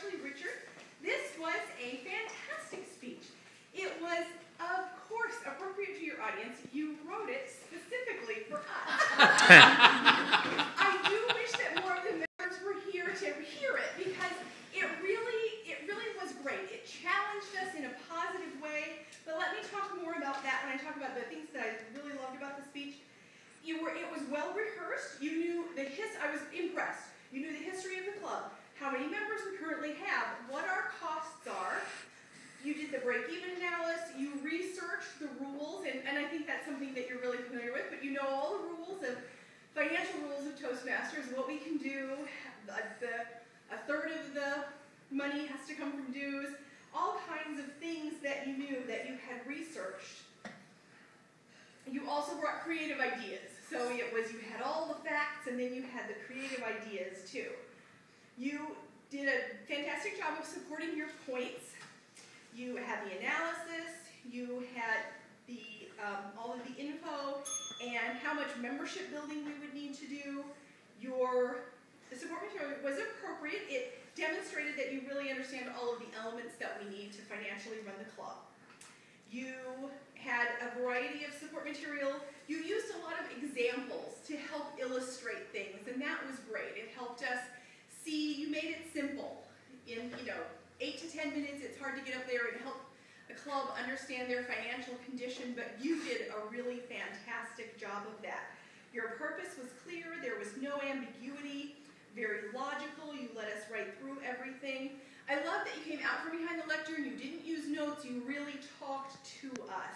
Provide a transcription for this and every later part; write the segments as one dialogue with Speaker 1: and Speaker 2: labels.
Speaker 1: especially Richard. This was a fantastic speech. It was, of course, appropriate to your audience. You wrote it specifically for us. I do wish that more of the members were here to hear it, because it really was great. It challenged us in a positive way. But let me talk more about that when I talk about the things that I really loved about the speech. It was well rehearsed. You knew I was impressed. You knew the history of the club, how many members we currently have, what our costs are. You did the break-even analysis. You researched the rules, and I think that's something that you're really familiar with. But you know all the rules of financial rules of Toastmasters, what we can do. A third of the money has to come from dues. All kinds of things that you knew that you had researched. You also brought creative ideas. So you had all the facts, and then you had the creative ideas too. You did a fantastic job of supporting your points. You had the analysis. You had all of the info and how much membership building we would need to do. The support material was appropriate. It demonstrated that you really understand all of the elements that we need to financially run the club. You had a variety of support material. You used a lot of examples to help illustrate things, and that was great. It helped us see. You made it simple. In 8 to 10 minutes, it's hard to get up there and help a club understand their financial condition, but you did a really fantastic job of that. Your purpose was clear. There was no ambiguity. Very logical. You led us right through everything. I love that you came out from behind the lectern. You didn't use notes. You really talked to us.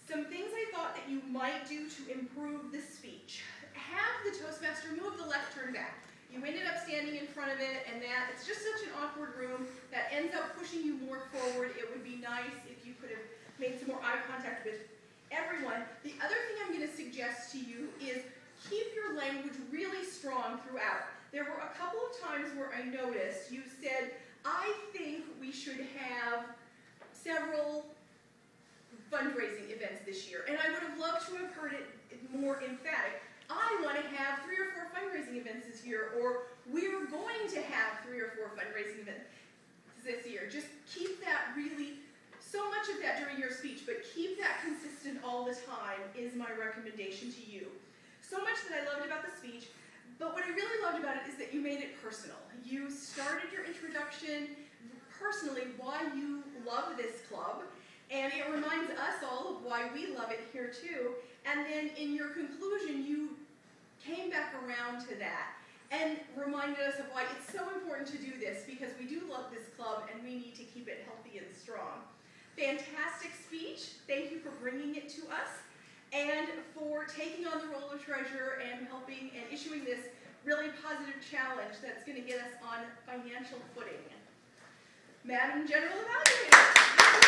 Speaker 1: Some things I thought that you might do to improve the speech. Have the Toastmaster move the lectern back. You ended up standing in front of it, and it's just such an awkward room that ends up pushing you more forward. It would be nice if you could have made some more eye contact with everyone. The other thing I'm going to suggest to you is keep your language really strong throughout. There were a couple of times where I noticed you said, I think we should have several fundraising events this year. And I would have loved to have heard it more emphatic. I want to have 3 or 4 fundraising events this year, or we're going to have 3 or 4 fundraising events this year. Just keep that so much of that during your speech, but keep that consistent all the time is my recommendation to you. So much that I loved about the speech, but what I really loved about it is that you made it personal. You started your introduction personally why you love this club, and it reminds us all of why we love it here too. And then in your conclusion, you came back around to that and reminded us of why it's so important to do this, because we do love this club and we need to keep it healthy and strong. Fantastic speech. Thank you for bringing it to us and for taking on the role of treasurer and helping and issuing this really positive challenge that's going to get us on financial footing. Madam General Evaluator.